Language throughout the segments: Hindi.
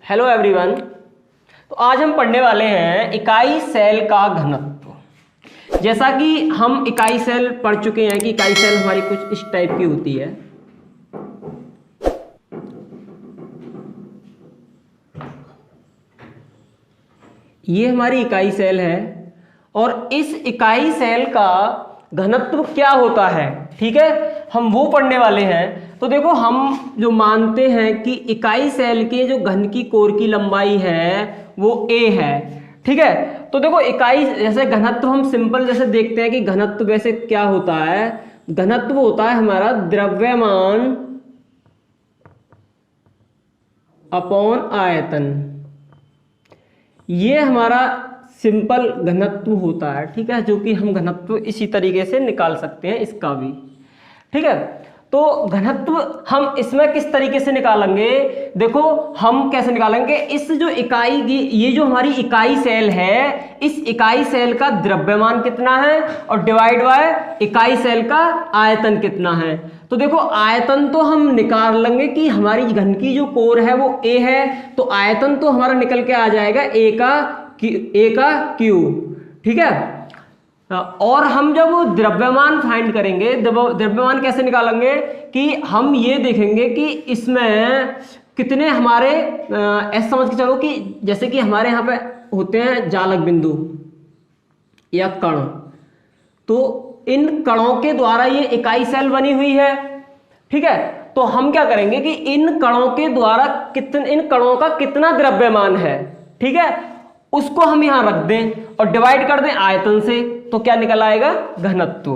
Hello everyone. तो आज हम पढ़ने वाले हैं इकाई सेल का घनत्व। जैसा कि हम इकाई सेल पढ़ चुके हैं कि इकाई सेल हमारी कुछ इस टाइप की होती है। ये हमारी इकाई सेल है और इस इकाई सेल का घनत्व क्या होता है, ठीक है, हम वो पढ़ने वाले हैं। तो देखो, हम जो मानते हैं कि इकाई सेल के जो घन की कोर की लंबाई है वो a है, ठीक है। तो देखो, इकाई जैसे घनत्व हम सिंपल जैसे देखते हैं कि घनत्व वैसे क्या होता है। घनत्व होता है हमारा द्रव्यमान अपॉन आयतन। ये हमारा सिंपल घनत्व होता है, ठीक है, जो कि हम घनत्व इसी तरीके से निकाल सकते हैं, इसका भी, ठीक है। तो घनत्व हम इसमें किस तरीके से निकालेंगे, देखो हम कैसे निकालेंगे। इस जो इकाई की, ये जो हमारी इकाई सेल है, इस इकाई सेल का द्रव्यमान कितना है और डिवाइड बाय इकाई सेल का आयतन कितना है। तो देखो, आयतन तो हम निकाल लेंगे कि हमारी घन की जो कोर है वो a है, तो आयतन तो हमारा निकल के आ जाएगा a का क्यूब, ठीक है। और हम जब द्रव्यमान फाइंड करेंगे, द्रव्यमान कैसे निकालेंगे कि हम ये देखेंगे कि इसमें कितने हमारे ऐसा समझ के चलो कि जैसे कि हमारे यहाँ पे होते हैं जालक बिंदु या कण, तो इन कणों के द्वारा ये इकाई सेल बनी हुई है, ठीक है। तो हम क्या करेंगे कि इन कणों के द्वारा इन कणों का कितना द्रव्यमान है, ठीक है, उसको हम यहां रख दें और डिवाइड कर दें आयतन से, तो क्या निकल आएगा, घनत्व।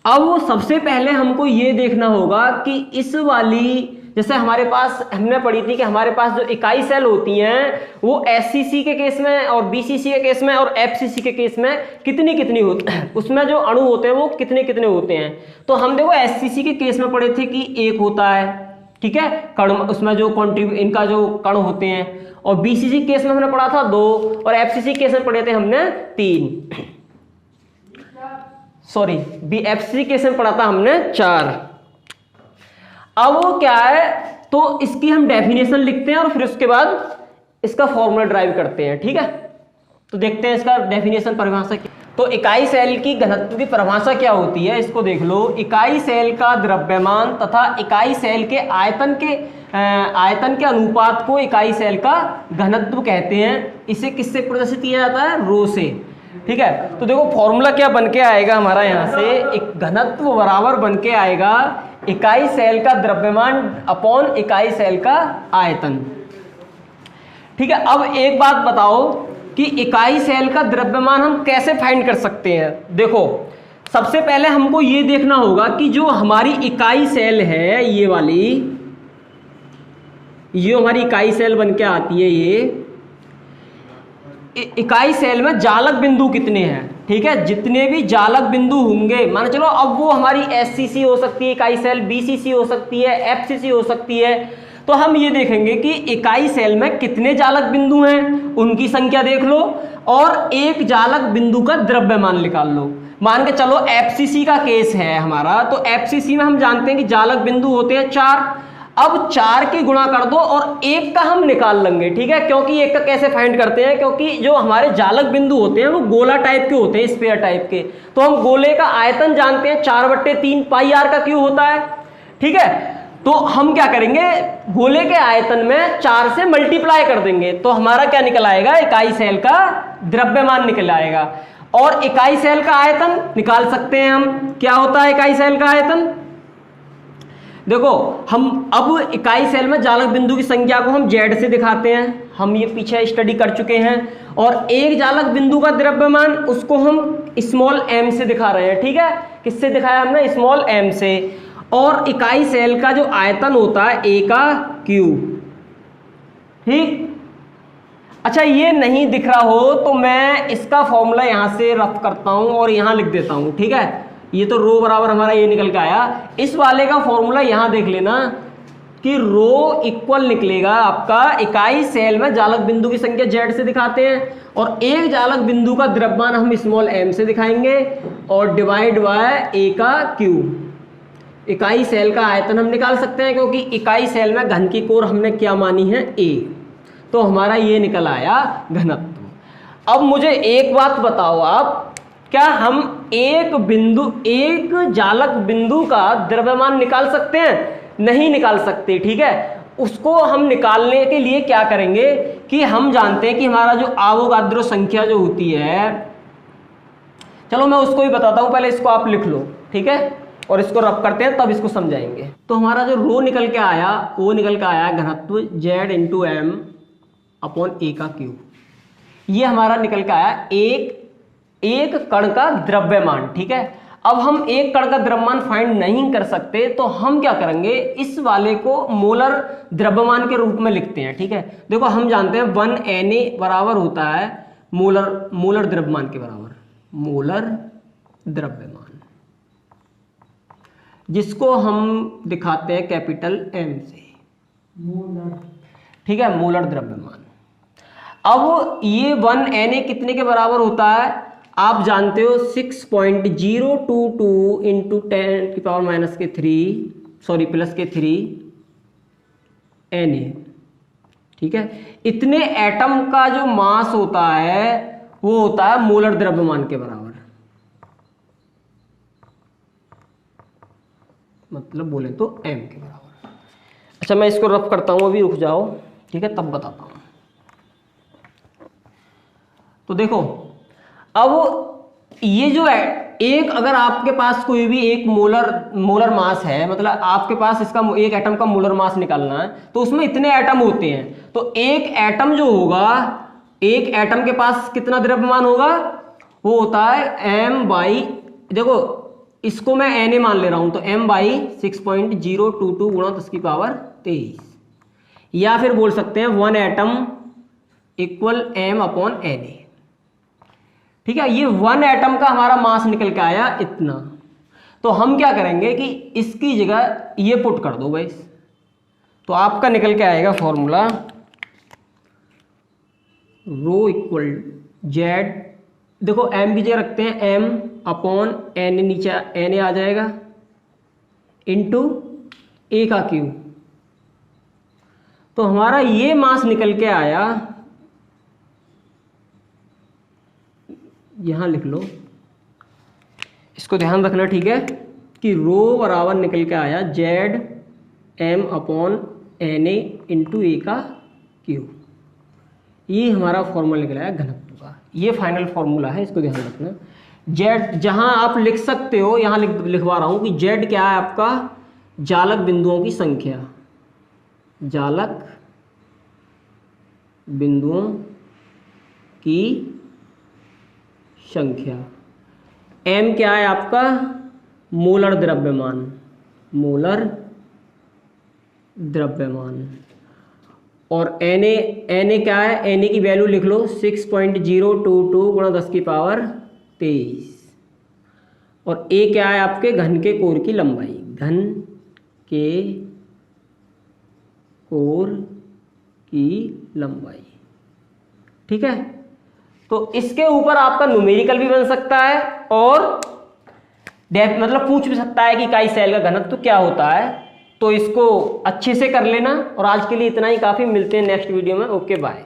अब सबसे पहले हमको ये देखना होगा कि इस वाली, जैसे हमारे पास हमने पढ़ी थी कि हमारे पास जो इकाई सेल होती हैं वो एससीसी के केस में और बीसीसी के केस में और एफसीसी के केस में कितनी कितनी होती है, उसमें जो अणु होते हैं वो कितने कितने होते हैं। तो हम देखो एससीसी के केस में पढ़े थे कि एक होता है, ठीक है, कण, उसमें जो इनका जो कण होते हैं। और बीसीसी केस में हमने पढ़ा था 2 और एफसीसी केस में पढ़े थे हमने 3, सॉरी एफसीसी केस में पढ़ा था हमने 4। अब वो क्या है, तो इसकी हम डेफिनेशन लिखते हैं और फिर उसके बाद इसका फॉर्मूला ड्राइव करते हैं, ठीक है। तो देखते हैं इसका डेफिनेशन, परिभाषा क्या। तो इकाई सेल की घनत्व की परिभाषा क्या होती है, इसको देख लो। इकाई सेल का द्रव्यमान तथा इकाई सेल के आयतन के अनुपात को इकाई सेल का घनत्व कहते हैं। इसे किससे प्रदर्शित किया जाता है, रो से, ठीक है। तो देखो फॉर्मूला क्या बन के आएगा हमारा यहाँ से, एक घनत्व बराबर बन के आएगा इकाई सेल का द्रव्यमान अपॉन इकाई सेल का आयतन, ठीक है। अब एक बात बताओ कि इकाई सेल का द्रव्यमान हम कैसे फाइंड कर सकते हैं। देखो, सबसे पहले हमको ये देखना होगा कि जो हमारी इकाई सेल है, ये वाली, ये हमारी इकाई सेल बन के आती है, ये इकाई सेल में जालक बिंदु कितने हैं, ठीक है। जितने भी जालक बिंदु होंगे, मान चलो अब वो हमारी एससीसी हो सकती है इकाई सेल, बीसीसी हो सकती है, एफसीसी हो सकती है। तो हम ये देखेंगे कि इकाई सेल में कितने जालक बिंदु हैं, उनकी संख्या देख लो और एक जालक बिंदु का द्रव्यमान निकाल लो। मान के चलो एफसीसी का केस है हमारा, तो एफसीसी में हम जानते हैं कि जालक बिंदु होते हैं 4। अब 4 की गुणा कर दो और 1 का हम निकाल लेंगे, ठीक है। क्योंकि 1 का कैसे फाइंड करते हैं, क्योंकि जो हमारे जालक बिंदु होते हैं वो गोला टाइप के होते हैं, स्फीयर टाइप के। तो हम गोले का आयतन जानते हैं, 4/3 पाई आर का क्यूब होता है, ठीक है। तो हम क्या करेंगे, गोले के आयतन में 4 से मल्टीप्लाई कर देंगे, तो हमारा क्या निकल आएगा, इकाई सेल का द्रव्यमान निकल आएगा। और इकाई सेल का आयतन निकाल सकते हैं हम, क्या होता है इकाई सेल का आयतन। देखो, हम अब इकाई सेल में जालक बिंदु की संख्या को हम जेड से दिखाते हैं, हम ये पीछे स्टडी कर चुके हैं। और एक जालक बिंदु का द्रव्यमान, उसको हम स्मॉल m से दिखा रहे हैं, ठीक है। किससे दिखाया हमने, स्मॉल m से। और इकाई सेल का जो आयतन होता है a का क्यूब, ठीक। अच्छा, ये नहीं दिख रहा हो तो मैं इसका फॉर्मूला यहां से रफ करता हूं और यहां लिख देता हूं, ठीक है। ये तो रो बराबर हमारा ये निकल के आया। इस वाले का फॉर्मूला यहां देख लेना कि रो इक्वल निकलेगा आपका, इकाई सेल में जालक बिंदु की संख्या जेड से दिखाते हैं और एक जालक बिंदु का द्रव्यमान हम स्मॉल m से दिखाएंगे और डिवाइड बाय a का क्यूब। इकाई सेल का आयतन हम निकाल सकते हैं क्योंकि इकाई सेल में घन की कोर हमने क्या मानी है, a। तो हमारा ये निकल आया घनत्व। अब मुझे एक बात बताओ आप, क्या हम एक जालक बिंदु का द्रव्यमान निकाल सकते हैं? नहीं निकाल सकते, ठीक है। उसको हम निकालने के लिए क्या करेंगे कि हम जानते हैं कि हमारा जो आवोगाद्रो संख्या जो होती है, चलो मैं उसको ही बताता हूं, पहले इसको आप लिख लो, ठीक है, और इसको रब करते हैं तब इसको समझाएंगे। तो हमारा जो रो निकल के आया वो निकल के आया घनत्व Z इंटू एम अपॉन ए का क्यूब। ये हमारा निकल के आया एक कण का द्रव्यमान, ठीक है। अब हम एक कण का द्रव्यमान फाइंड नहीं कर सकते तो हम क्या करेंगे, इस वाले को मोलर द्रव्यमान के रूप में लिखते हैं, ठीक है। देखो हम जानते हैं 1 Na बराबर होता है मोलर द्रव्यमान के बराबर, मोलर द्रव्यमान, जिसको हम दिखाते हैं कैपिटल M से, मोलर, ठीक है, मोलर द्रव्यमान। अब ये 1 Na कितने के बराबर होता है? आप जानते हो 6.022 इंटू 10⁻³ Na, ठीक है। इतने एटम का जो मास होता है वो होता है मोलर द्रव्यमान के बराबर, मतलब बोले तो M के बराबर। अच्छा मैं इसको रफ करता हूं, अभी रुक जाओ, ठीक है, तब बताता हूं। तो देखो अब ये जो है एक, अगर आपके पास कोई भी एक मोलर मास है, मतलब आपके पास इसका एक एटम का मोलर मास निकालना है, तो उसमें इतने एटम होते हैं, तो एक एटम जो होगा, एक एटम के पास कितना द्रव्यमान होगा? वो होता है m बाई, देखो इसको मैं Na मान ले रहा हूं, तो m बाई 6.022 गुणा 10⁻23, या फिर बोल सकते हैं 1 atom equal m upon Na, ठीक है। ये 1 एटम का हमारा मास निकल के आया इतना। तो हम क्या करेंगे कि इसकी जगह ये पुट कर दो गाइस, तो आपका निकल के आएगा फॉर्मूला रो इक्वल जेड, देखो m की जगह रखते हैं m अपॉन Na, नीचे Na आ जाएगा, इंटू ए का क्यूब। तो हमारा ये मास निकल के आया, यहां लिख लो, इसको ध्यान रखना, ठीक है, कि रो बराबर निकल के आया Z m upon Na into A का क्यूब। ये हमारा फॉर्मूला निकल आया घनत्व का, ये फाइनल फॉर्मूला है, इसको ध्यान रखना। जेड जहां आप लिख सकते हो, यहां लिखवा रहा हूं कि जेड क्या है आपका? जालक बिंदुओं की संख्या, जालक बिंदुओं की संख्या। m क्या है आपका? मोलर द्रव्यमान, मोलर द्रव्यमान। और Na क्या है? Na की वैल्यू लिख लो 6.022 गुणा 10⁻23। और A क्या है आपके? घन के कोर की लंबाई, घन के कोर की लंबाई, ठीक है। तो इसके ऊपर आपका न्यूमेरिकल भी बन सकता है और मतलब पूछ भी सकता है कि इकाई सेल का घनत्व तो क्या होता है। तो इसको अच्छे से कर लेना, और आज के लिए इतना ही काफ़ी। मिलते हैं नेक्स्ट वीडियो में। Okay bye.